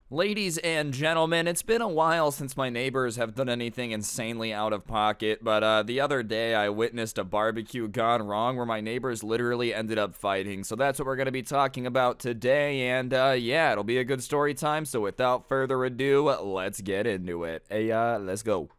Ladies and gentlemen, it's been a while since my neighbors have done anything insanely out of pocket, but the other day I witnessed a barbecue gone wrong where my neighbors literally ended up fighting. So that's what we're going to be talking about today, and yeah, it'll be a good story time. So without further ado, let's get into it. Hey, let's go.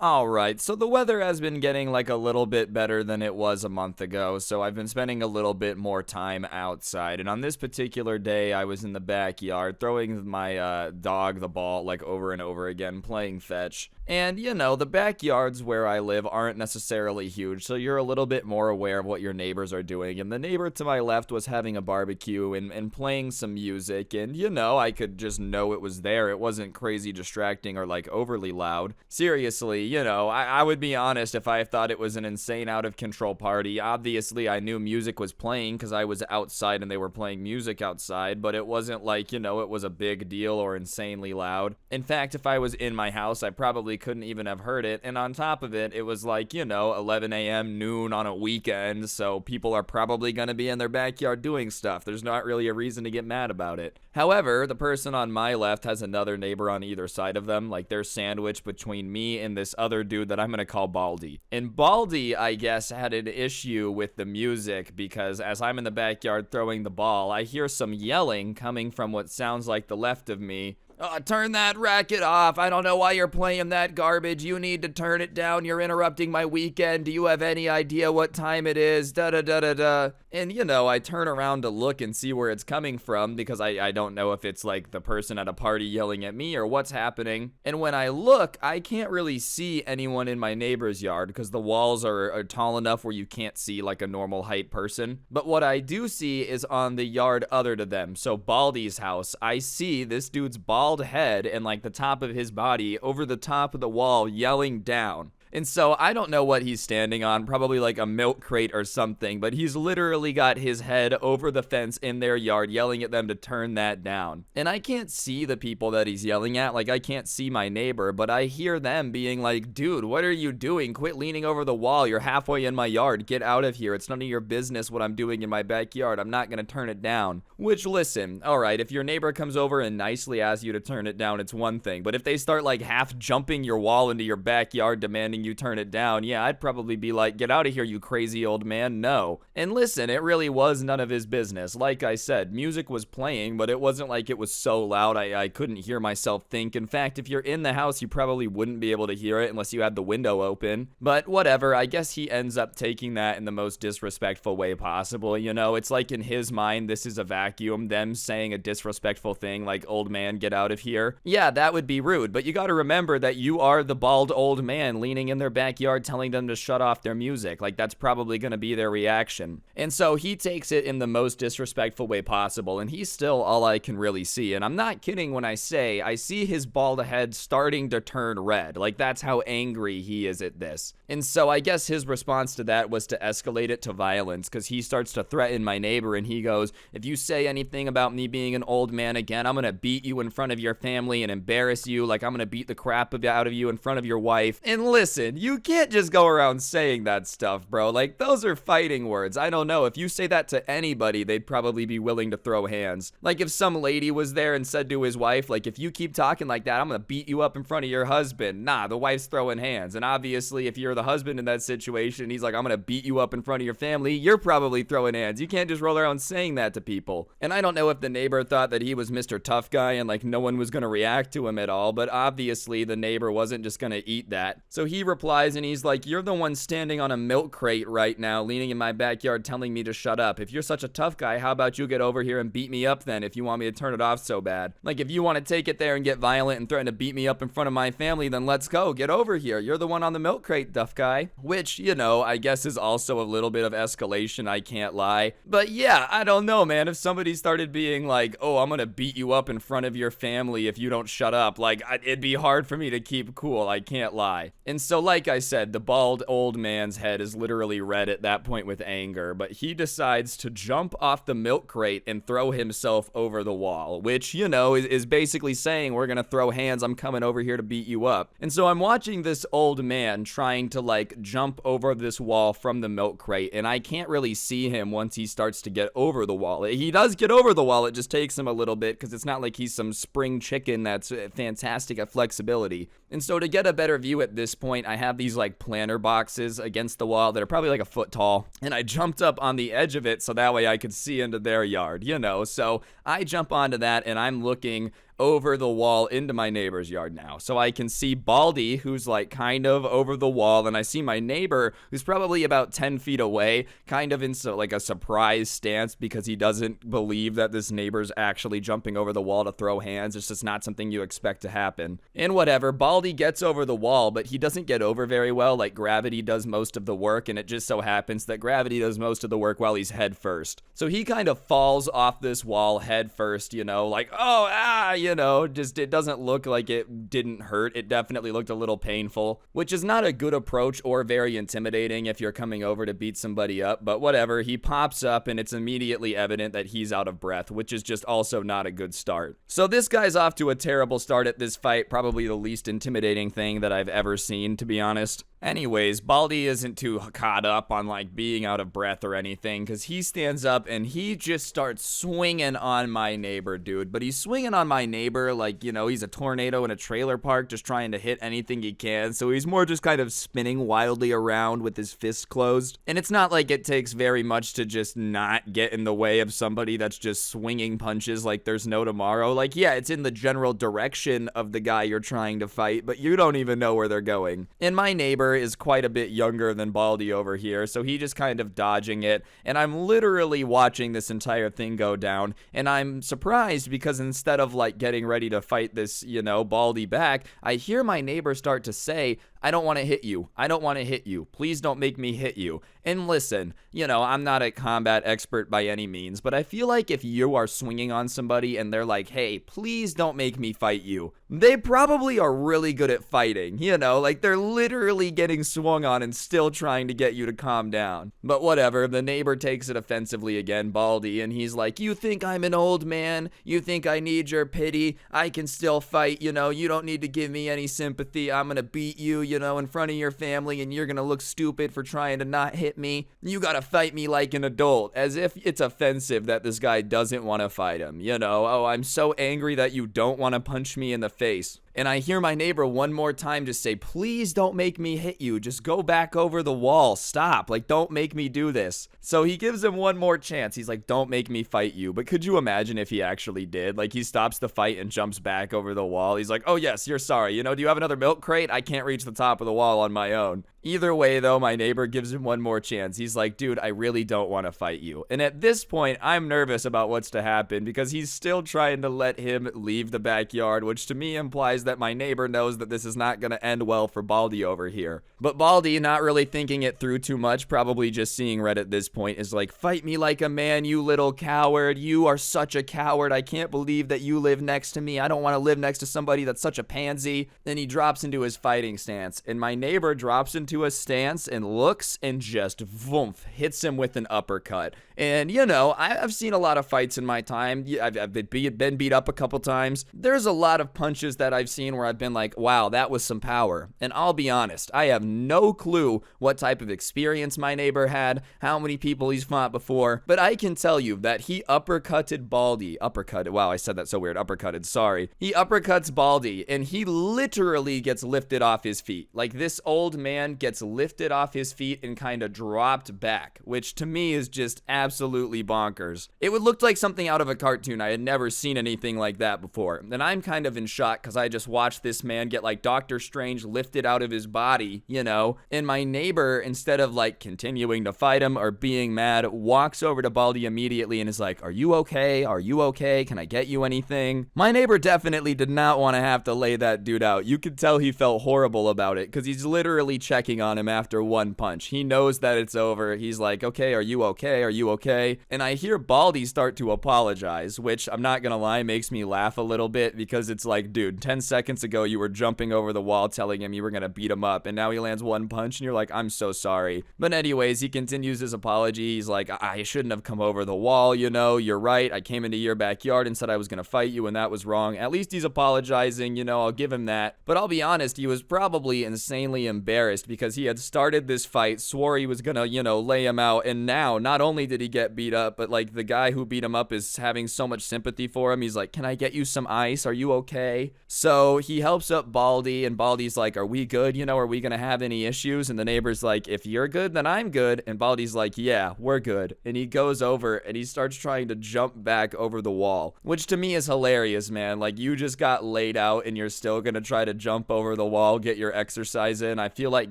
Alright, so the weather has been getting like a little bit better than it was a month ago, so I've been spending a little bit more time outside. And on this particular day, I was in the backyard throwing my dog the ball like over and over again, playing fetch. And you know, the backyards where I live aren't necessarily huge, so you're a little bit more aware of what your neighbors are doing. And the neighbor to my left was having a barbecue and playing some music, and you know, I could just know it was there. It wasn't crazy distracting or like overly loud. Seriously, you know, I would be honest if I thought it was an insane out of control party. Obviously, I knew music was playing because I was outside and they were playing music outside, but it wasn't like, you know, it was a big deal or insanely loud. In fact, if I was in my house, I probably couldn't even have heard it. And on top of it, it was like, you know, 11 a.m., noon on a weekend, so people are probably going to be in their backyard doing stuff. There's not really a reason to get mad about it. However, the person on my left has another neighbor on either side of them, like they're sandwiched between me and this other dude that I'm gonna call Baldi. And Baldi, I guess, had an issue with the music because as I'm in the backyard throwing the ball, I hear some yelling coming from what sounds like the left of me. Turn that racket off. I don't know why you're playing that garbage. You need to turn it down. You're interrupting my weekend. Do you have any idea what time it is? Da da da da da. And you know, I turn around to look and see where it's coming from because I don't know if it's like the person at a party yelling at me or what's happening. And when I look, I can't really see anyone in my neighbor's yard because the walls are tall enough where you can't see like a normal height person. But what I do see is on the yard other to them. So Baldi's house, I see this dude's bald head and like the top of his body over the top of the wall yelling down. And so I don't know what he's standing on, probably like a milk crate or something, but he's literally got his head over the fence in their yard yelling at them to turn that down. And I can't see the people that he's yelling at, like I can't see my neighbor, but I hear them being like, dude, what are you doing? Quit leaning over the wall. You're halfway in my yard. Get out of here. It's none of your business what I'm doing in my backyard. I'm not gonna turn it down. Which, listen, alright, if your neighbor comes over and nicely asks you to turn it down, it's one thing. But if they start like half jumping your wall into your backyard demanding you turn it down, yeah, I'd probably be like, get out of here, you crazy old man, no. And listen, it really was none of his business. Like I said, music was playing, but it wasn't like it was so loud I couldn't hear myself think. In fact, if you're in the house, you probably wouldn't be able to hear it unless you had the window open. But whatever, I guess he ends up taking that in the most disrespectful way possible, you know? It's like in his mind, this is a vacuum, them saying a disrespectful thing like, old man, get out of here. Yeah, that would be rude, but you gotta remember that you are the bald old man leaning in their backyard telling them to shut off their music. Like, that's probably going to be their reaction. And so he takes it in the most disrespectful way possible, and he's still all I can really see. And I'm not kidding when I say I see his bald head starting to turn red. Like, that's how angry he is at this. And so I guess his response to that was to escalate it to violence, because he starts to threaten my neighbor, and he goes, if you say anything about me being an old man again, I'm going to beat you in front of your family and embarrass you. Like, I'm going to beat the crap out of you in front of your wife. And listen, you can't just go around saying that stuff, bro. Like, those are fighting words. I don't know. If you say that to anybody, they'd probably be willing to throw hands. Like, if some lady was there and said to his wife, like, if you keep talking like that, I'm gonna beat you up in front of your husband. Nah, the wife's throwing hands. And obviously, if you're the husband in that situation, he's like, I'm gonna beat you up in front of your family, you're probably throwing hands. You can't just roll around saying that to people. And I don't know if the neighbor thought that he was Mr. Tough Guy and, like, no one was gonna react to him at all, but obviously, the neighbor wasn't just gonna eat that. So he replies and he's like, you're the one standing on a milk crate right now, leaning in my backyard telling me to shut up. If you're such a tough guy, how about you get over here and beat me up then if you want me to turn it off so bad? Like, if you want to take it there and get violent and threaten to beat me up in front of my family, then let's go. Get over here. You're the one on the milk crate, tough guy. Which, you know, I guess is also a little bit of escalation, I can't lie. But yeah, I don't know, man. If somebody started being like, oh, I'm gonna beat you up in front of your family if you don't shut up, like, it'd be hard for me to keep cool, I can't lie. And so So like I said, the bald old man's head is literally red at that point with anger, but he decides to jump off the milk crate and throw himself over the wall, which, you know, is basically saying, we're gonna throw hands, I'm coming over here to beat you up. And so I'm watching this old man trying to like jump over this wall from the milk crate, and I can't really see him once he starts to get over the wall. He does get over the wall, it just takes him a little bit because it's not like he's some spring chicken that's fantastic at flexibility. And so to get a better view at this point, I have these like planter boxes against the wall that are probably like a foot tall, and I jumped up on the edge of it so that way I could see into their yard, you know. So I jump onto that and I'm looking over the wall into my neighbor's yard now. So I can see Baldi, who's like kind of over the wall, and I see my neighbor, who's probably about 10 feet away, kind of in like a surprise stance because he doesn't believe that this neighbor's actually jumping over the wall to throw hands. It's just not something you expect to happen. And whatever, Baldi gets over the wall, but he doesn't get over very well. Like gravity does most of the work, and it just so happens that gravity does most of the work while he's head first. So he kind of falls off this wall head first, you know, like, oh, you know, just it doesn't look like it didn't hurt. It definitely looked a little painful, which is not a good approach or very intimidating if you're coming over to beat somebody up, but whatever. He pops up and it's immediately evident that he's out of breath, which is just also not a good start. So this guy's off to a terrible start at this fight, probably the least intimidating thing that I've ever seen, to be honest. Anyways, Baldi isn't too caught up on like being out of breath or anything, because he stands up and he just starts swinging on my neighbor, dude. But he's swinging on my neighbor like, you know, he's a tornado in a trailer park just trying to hit anything he can. So he's more just kind of spinning wildly around with his fists closed. And it's not like it takes very much to just not get in the way of somebody that's just swinging punches like there's no tomorrow. Like, yeah, it's in the general direction of the guy you're trying to fight, but you don't even know where they're going. And my neighbor is quite a bit younger than Baldi over here, so he just kind of dodging it, and I'm literally watching this entire thing go down, and I'm surprised because instead of like getting ready to fight this, you know, Baldi back, I hear my neighbor start to say, I don't want to hit you. I don't want to hit you. Please don't make me hit you. And listen, you know, I'm not a combat expert by any means, but I feel like if you are swinging on somebody and they're like, hey, please don't make me fight you, they probably are really good at fighting, you know, like they're literally getting swung on and still trying to get you to calm down. But whatever, the neighbor takes it offensively again, Baldi, and he's like, you think I'm an old man? You think I need your pity? I can still fight, you know, you don't need to give me any sympathy. I'm gonna beat you, you know, in front of your family, and you're gonna look stupid for trying to not hit me. You gotta fight me like an adult, as if it's offensive that this guy doesn't want to fight him, you know. Oh, I'm so angry that you don't want to punch me in the face. And I hear my neighbor one more time just say, please don't make me hit you. Just go back over the wall. Stop. Like, don't make me do this. So he gives him one more chance. He's like, don't make me fight you. But could you imagine if he actually did? Like, he stops the fight and jumps back over the wall. He's like, oh, yes, you're sorry. You know, do you have another milk crate? I can't reach the top of the wall on my own. Either way, though, my neighbor gives him one more chance. He's like, dude, I really don't want to fight you. And at this point, I'm nervous about what's to happen because he's still trying to let him leave the backyard, which to me implies that my neighbor knows that this is not going to end well for Baldi over here. But Baldi, not really thinking it through too much, probably just seeing red at this point, is like, fight me like a man, you little coward. You are such a coward. I can't believe that you live next to me. I don't want to live next to somebody that's such a pansy. Then he drops into his fighting stance, and my neighbor drops into a stance and looks and just voomf, hits him with an uppercut. And you know, I've seen a lot of fights in my time. I've been beat up a couple times. There's a lot of punches that I've seen where I've been like, wow, that was some power. And I'll be honest, I have no clue what type of experience my neighbor had, how many people he's fought before, but I can tell you that he uppercutted Baldi. Wow, I said that so weird. Uppercutted, sorry. He uppercuts Baldi, and he literally gets lifted off his feet. Like, this old man gets lifted off his feet and kind of dropped back, which to me is just absolutely bonkers. It would look like something out of a cartoon. I had never seen anything like that before. And I'm kind of in shock because I just watched this man get like Doctor Strange lifted out of his body, you know, and my neighbor, instead of like continuing to fight him or being mad, walks over to Baldi immediately and is like, are you okay? Are you okay? Can I get you anything? My neighbor definitely did not want to have to lay that dude out. You could tell he felt horrible about it because he's literally checking on him after one punch. He knows that it's over. He's like, okay, are you okay? Are you okay? And I hear Baldi start to apologize, which I'm not gonna lie, makes me laugh a little bit because it's like, dude, 10 seconds seconds ago you were jumping over the wall telling him you were gonna beat him up, and now he lands one punch and you're like, I'm so sorry. But anyways, he continues his apology. He's like, I shouldn't have come over the wall, you know, you're right. I came into your backyard and said I was gonna fight you, and that was wrong. At least he's apologizing, you know, I'll give him that. But I'll be honest, he was probably insanely embarrassed because he had started this fight, swore he was gonna, you know, lay him out, and now not only did he get beat up, but like the guy who beat him up is having so much sympathy for him. He's like, can I get you some ice? Are you okay? So he helps up Baldi, and Baldi's like, are we good? You know, are we gonna have any issues? And the neighbor's like, if you're good, then I'm good. And Baldi's like, yeah, we're good. And he goes over and he starts trying to jump back over the wall, which to me is hilarious, man. Like, you just got laid out and you're still gonna try to jump over the wall, get your exercise in. I feel like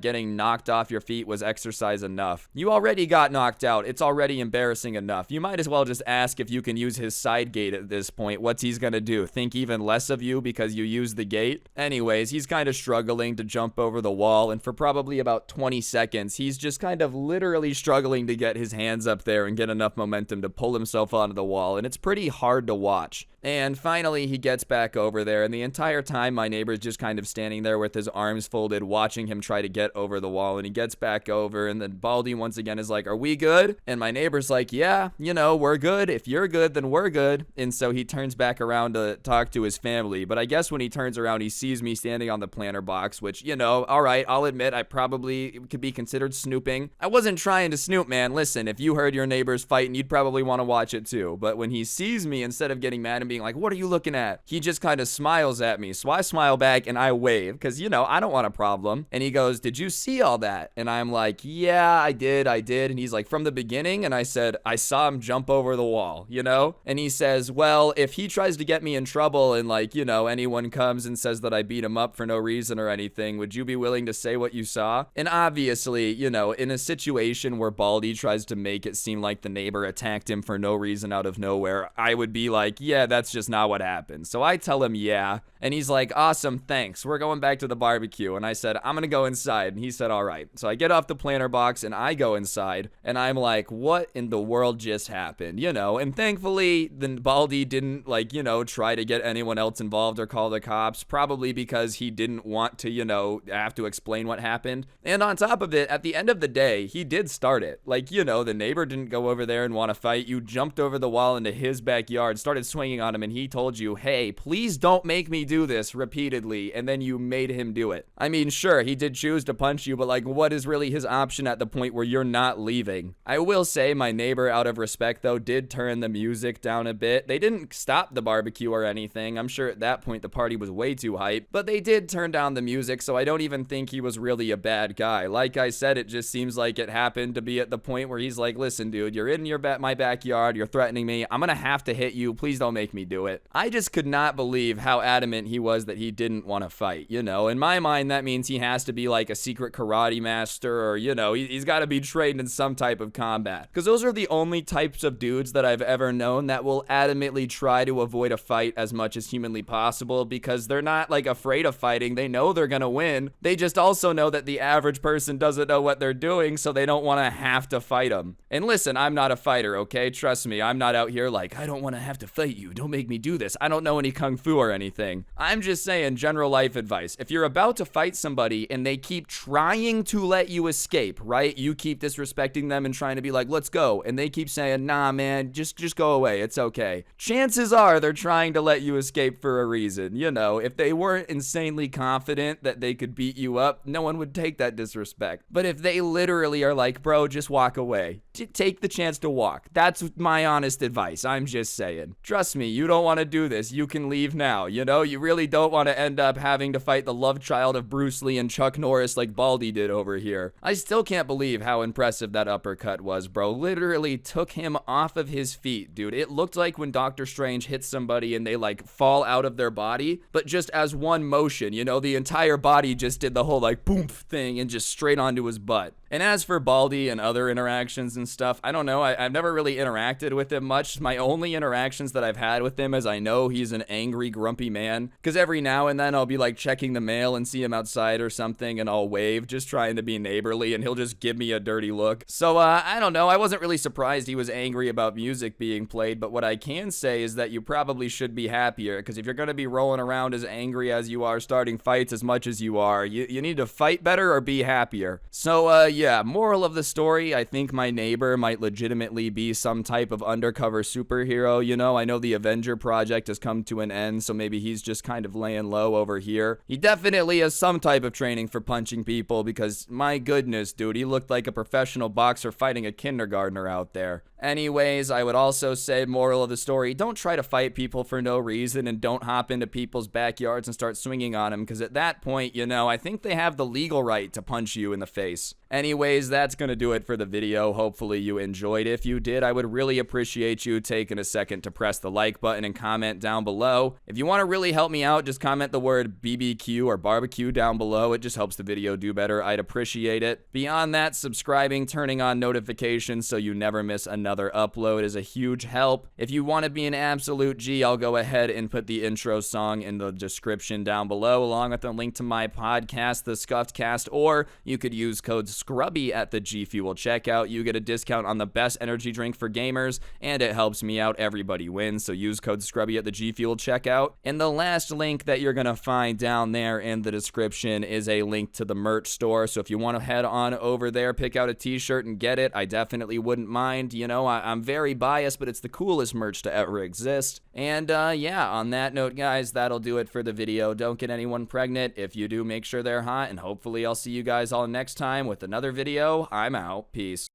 getting knocked off your feet was exercise enough. You already got knocked out. It's already embarrassing enough. You might as well just ask if you can use his side gate at this point. What's he's gonna do? Think even less of you because you used the gate? Anyways, he's kind of struggling to jump over the wall, and for probably about 20 seconds, he's just kind of literally struggling to get his hands up there and get enough momentum to pull himself onto the wall, and it's pretty hard to watch. And finally, he gets back over there, and the entire time, my neighbor's just kind of standing there with his arms folded, watching him try to get over the wall, and he gets back over, and then Baldi once again is like, are we good? And my neighbor's like, yeah, you know, we're good. If you're good, then we're good. And so he turns back around to talk to his family, but I guess when he turns around, he sees me standing on the planter box, which, you know, all right, I'll admit I probably could be considered snooping. I wasn't trying to snoop, man. Listen, if you heard your neighbors fighting, you'd probably want to watch it too. But when he sees me, instead of getting mad and being like, what are you looking at? He just kind of smiles at me. So I smile back and I wave because, you know, I don't want a problem. And he goes, did you see all that? And I'm like, yeah, I did. And he's like, from the beginning? And I said, I saw him jump over the wall, you know? And he says, well, if he tries to get me in trouble and, like, you know, anyone comes and says that I beat him up for no reason or anything, would you be willing to say what you saw? And obviously, you know, in a situation where Baldi tries to make it seem like the neighbor attacked him for no reason out of nowhere, I would be like, yeah, that's just not what happened. So I tell him, yeah. And he's like, awesome, thanks. We're going back to the barbecue. And I said, I'm gonna go inside. And he said, all right. So I get off the planter box and I go inside. And I'm like, what in the world just happened? You know, and thankfully, then Baldi didn't, like, you know, try to get anyone else involved or call the cops. Probably because he didn't want to, you know, have to explain what happened. And on top of it, at the end of the day, he did start it. Like, you know, the neighbor didn't go over there and want to fight. You jumped over the wall into his backyard, started swinging on him, and he told you, hey, please don't make me do this repeatedly, and then you made him do it. I mean, sure, he did choose to punch you, but like, what is really his option at the point where you're not leaving? I will say my neighbor, out of respect though, did turn the music down a bit. They didn't stop the barbecue or anything. I'm sure at that point the party was way too hype, but they did turn down the music, so I don't even think he was really a bad guy. Like I said, it just seems like it happened to be at the point where he's like, listen, dude, you're in my backyard, you're threatening me, I'm gonna have to hit you, please don't make me do it. I just could not believe how adamant he was that he didn't want to fight, you know? In my mind, that means he has to be like a secret karate master, or, you know, he's got to be trained in some type of combat. Because those are the only types of dudes that I've ever known that will adamantly try to avoid a fight as much as humanly possible, because they're not like afraid of fighting. They know they're gonna win. They just also know that the average person doesn't know what they're doing, so they don't want to have to fight them. And listen, I'm not a fighter, okay? Trust me, I'm not out here like, I don't want to have to fight you, don't make me do this. I don't know any kung fu or anything. I'm just saying general life advice. If you're about to fight somebody and they keep trying to let you escape, right? You keep disrespecting them and trying to be like, let's go. And they keep saying, nah, man, just go away. It's okay. Chances are they're trying to let you escape for a reason. You know, if they weren't insanely confident that they could beat you up, no one would take that disrespect. But if they literally are like, bro, just walk away. Take the chance to walk. That's my honest advice. I'm just saying. Trust me, you don't want to do this. You can leave now. You know, you really don't want to end up having to fight the love child of Bruce Lee and Chuck Norris like Baldi did over here. I still can't believe how impressive that uppercut was, bro. Literally took him off of his feet, dude. It looked like when Doctor Strange hits somebody and they like fall out of their body, but just as one motion, you know, the entire body just did the whole like boom thing and just straight onto his butt. And as for Baldi and other interactions and stuff, I don't know. I've never really interacted with him much. My only interactions that I've had with him is I know he's an angry, grumpy man. Because every now and then I'll be like checking the mail and see him outside or something, and I'll wave, just trying to be neighborly, and he'll just give me a dirty look. So, I don't know. I wasn't really surprised he was angry about music being played, but what I can say is that you probably should be happier, because if you're going to be rolling around as angry as you are, starting fights as much as you are, you need to fight better or be happier. So, yeah, moral of the story, I think my neighbor might legitimately be some type of undercover superhero, you know? I know the Avenger project has come to an end, so maybe he's just kind of laying low over here. He definitely has some type of training for punching people, because my goodness, dude, he looked like a professional boxer fighting a kindergartner out there. Anyways, I would also say, moral of the story, don't try to fight people for no reason, and don't hop into people's backyards and start swinging on them, because at that point, you know, I think they have the legal right to punch you in the face. Anyways, that's gonna do it for the video. Hopefully you enjoyed. If you did, I would really appreciate you taking a second to press the like button and comment down below. If you want to really help me out, just comment the word BBQ or barbecue down below. It just helps the video do better. I'd appreciate it. Beyond that, subscribing, turning on notifications so you never miss another upload is a huge help. If you want to be an absolute G, I'll go ahead and put the intro song in the description down below, along with a link to my podcast, The Scuffed Cast, or you could use code SCRUBBY at the G Fuel checkout. You get a discount on the best energy drink for gamers, and it helps me out. Everybody wins, so use code SCRUBBY at the G Fuel checkout. And the last link that you're gonna find down there in the description is a link to the merch store, so if you want to head on over there, pick out a t-shirt and get it, I definitely wouldn't mind. You know, I'm very biased, but it's the coolest merch to ever exist. And yeah, on that note, guys, that'll do it for the video. Don't get anyone pregnant. If you do, make sure they're hot, and hopefully I'll see you guys all next time with another video. I'm out. Peace.